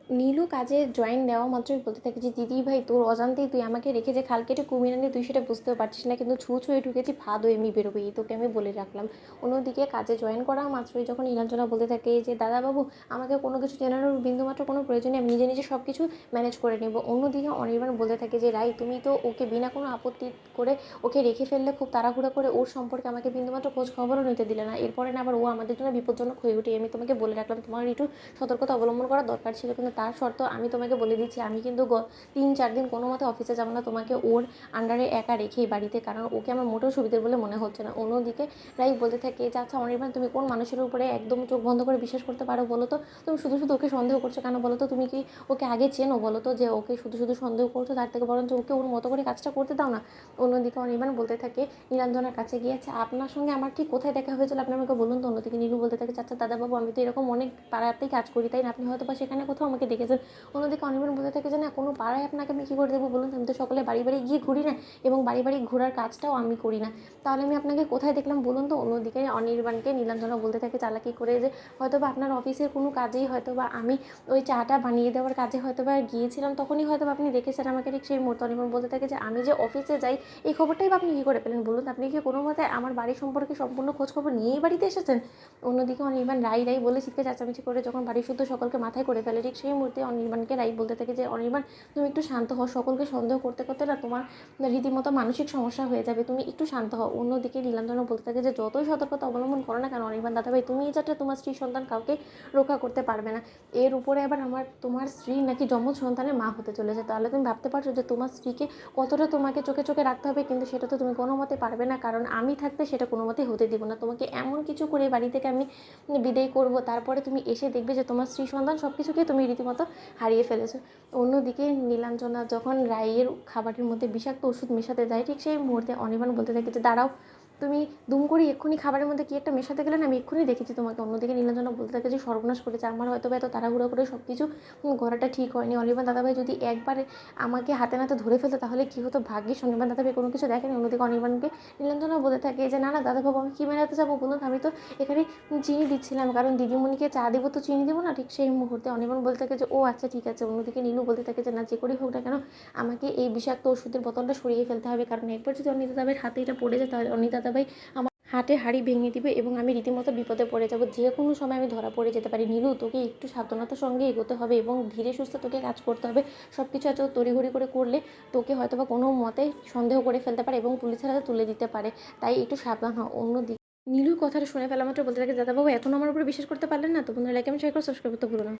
নীলু কাজে জয়েন দেওয়া মাত্রই বলতে থাকে যে দিদি ভাই তোর অজান্তেই তুই আমাকে রেখে যে খাল কেটে কুমির আনলি তুই সেটা বুঝতেও পারছিস না, কিন্তু ছু ছুঁয়ে ঢুকেছি ভাদ হয়ে এমনি বেরোবে, এই তোকে আমি বলে রাখলাম। অন্যদিকে কাজে জয়েন করা মাত্রই যখন নীলাঞ্জনা বলতে থাকে যে দাদাবাবু আমাকে কোনো কিছু জানানোর বিন্দুমাত্র কোনো প্রয়োজন নেই, আমি নিজে নিজে সব কিছু ম্যানেজ করে নেব। অন্যদিকে অনির্বাণ বলতে থাকে যে রাই তুমি তো ওকে বিনা কোনো আপত্তি করে ওকে রেখে ফেললে, খুব তাড়াহুড়া করে ওর সম্পর্কে আমাকে বিন্দুমাত্র খোঁজ খবরও নিতে দিলে না, এরপরে না আবার ও আমাদের জন্য বিপজ্জনক হয়ে ওঠে। আমি তোমাকে বলে রাখলাম তোমার একটু সতর্কতা অবলম্বন করা দরকার ছিল, কিন্তু তার শর্ত আমি তোমাকে বলে দিচ্ছি আমি কিন্তু 3-4 দিন কোনো মতে অফিসে যাবো না তোমাকে ওর আন্ডারে একা রেখেই বাড়িতে, কারণ ওকে আমার মোটেও সুবিধের বলে মনে হচ্ছে না। অন্যদিকে রাই বলতে থাকে যে আচ্ছা অনির্বাণ তুমি কোন মানুষের উপরে একদম চোখ বন্ধ করে বিশ্বাস করতে পারো বলো তো, তুমি শুধু শুধু ওকে সন্দেহ করছো কেন বলো তো, তুমি কি ওকে আগে চেনো বলো তো, যে ওকে শুধু শুধু সন্দেহ করছো, তার থেকে বরঞ্চ ওকে ওর মতো করে কাজটা করতে দাও না। অন্যদিকে অনির্বাণ বলতে থাকে নীলাঞ্জনার কাছে গিয়েছে আপনার সঙ্গে আমার ঠিক কোথায় দেখা হয়েছিল আপনি আমাকে বলুন তো। অন্যদিকে নীলু বলতে থাকে আচ্ছা দাদাবাবু আমি তো এরকম অনেক পাড়াতেই কাজ করি তাই না, আপনি হয়তো বা সেখানে কোথাও আমাকে দেখেছেন। অন্যদিকে অনির্বাণ বলতে থাকে যে না কোনো পাড়ায় আপনাকে আমি কী করে দেবো বলুন, আমি তো সকলে বাড়ি বাড়ি গিয়ে ঘুরি না, এবং বাড়ি বাড়ি ঘোরার কাজটাও আমি করি না, তাহলে আমি আপনাকে কোথায় দেখলাম বলুন তো। অন্যদিকে অনির্বাণকে নীলাঞ্জনা বলতে থাকে চালাকি করে যে হয়তো বা আপনার অফিসের কোনো কাজেই হয়তো বা আমি ওই চাটা বানিয়ে দেওয়ার কাজে হয়তো বা গিয়েছিলাম, তখনই হয়তো বা আপনি দেখেছেন আমাকে ঠিক সেই মুহূর্তে। অনির্বাণ বলতে থাকে যে আমি যে অফিসে যাই এই খবরটাই বা আপনি কী করে পেলেন বলুন, আপনি কি কোনো মতে আমার বাড়ি সম্পর্কে সম্পূর্ণ খোঁজখবর নিয়েই বাড়িতে এসেছেন। অন্যদিকে অনির্বাণ রাই রাই বলে চিৎকার চেঁচামেচি করে যখন বাড়ির শুদ্ধ সকলকে মাথায় করে ফেলে, ঠিক সেই মুহূর্তে অনির্বাণকে রাই বলতে থাকে যে অনির্বাণ তুমি একটু শান্ত হও, সকলকে সন্দেহ করতে করতে না তোমার রীতিমতো মানসিক সমস্যা হয়ে যাবে, তুমি একটু শান্ত হও। অন্যদিকে নীলাঞ্জনা বলতে থাকে যে যতই সতর্কতা অবলম্বন করো না কেন অনির্বাণ দাদাভাই তুমি এই যাত্রা তোমার স্ত্রী সন্তান কাউকে রক্ষা করতে পারবে না, এর উপরে আবার তোমার স্ত্রী নাকি যমজ সন্তানের মা হতে চলেছে, তাহলে তুমি ভাবতে পারছো যে তোমার স্ত্রীকে কতটা তোমাকে চোখে চোখে রাখতে হবে, কিন্তু সেটা তো তুমি কোনো মতে পারবে না, কারণ আমি থাকতে সেটা কোনো মতেই হতে দিব না, তোমাকে এমন কিছু করে বাড়ি থেকে আমি বিদায় করব তারপরে তুমি এসে দেখবে যে তোমার স্ত্রী সন্তান সব কিছুকে তুমি রীতিমতো হারিয়ে ফেলেছো। অন্যদিকে নীলাঞ্জনা যখন রাইয়ের খাবারের মধ্যে বিষাক্ত ওষুধ মেশাতে যায়, ঠিক সেই মুহূর্তে অনির্বাণ বলতে থাকে যে দাঁড়াও তুমি দুম করে এক্ষুনি খাবারের মধ্যে কি একটা মেশাতে গেলে না, আমি এক্ষুনি দেখেছি তোমাকে। অন্যদিকে নীলাঞ্জনা বলতে থাকে যে সর্বনাশ করেছে আমার, হয়তো বা এত তাড়াহুড়ো করে সব কিছু করাটা ঠিক হয়নি। অনির্বাণ দাদাভাই যদি একবারে আমাকে হাতে নাতে ধরে ফেলতো তাহলে কী হতো, ভাগ্যিস অনির্বাণ দাদাভাই কোনো কিছু দেখেনি। অন্যদিকে অনির্বাণকে নীলাঞ্জনা বলতে থাকে যে না না দাদাবাবু আমি কী মেলাতে যাবো বলুন, আমি তো এখানে চিনি দিচ্ছিলাম, কারণ দিদিমণিকে চা দেবো তো চিনি দেবো না। ঠিক সেই মুহূর্তে অনির্বাণ বলতে থাকে যে ও আচ্ছা ঠিক আছে। অন্যদিকে নীলু বলতে থাকে যে না যে করেই হোক না কেন আমাকে এই বিষাক্ত ওষুধের বোতলটা সরিয়ে ফেলতে হবে, কারণ একবার যদি অনিতা দাদাভাইয়ের হাতে এটা পড়ে যায় তাহলে অনিতা দাদাভাই আমার হাটে হাঁড়ি ভেঙে দিবে এবং আমি রীতিমতো বিপদে পড়ে যাব, যে কোনো সময় আমি ধরা পড়ে যেতে পারি। নীলু তোকে একটু সাবধানতার সঙ্গে এগোতে হবে এবং ধীরে সুস্থে তোকে কাজ করতে হবে, সব কিছু এত তড়িঘড়ি করে করলে তোকে হয়তো বা কোনো মতে সন্দেহ করে ফেলতে পারে এবং পুলিশের হাতে তুলে দিতে পারে, তাই একটু সাবধান হও। অন্যদিকে নীলুর কথাটা শুনে ফেলা মাত্র বলতে থাকে দাদাবাবু এখনও আমার উপরে বিশ্বাস করতে পারলেন না তো, বন্ধুরা লাইক এবং শেয়ার করে সাবস্ক্রাইব করতে ভুলো না।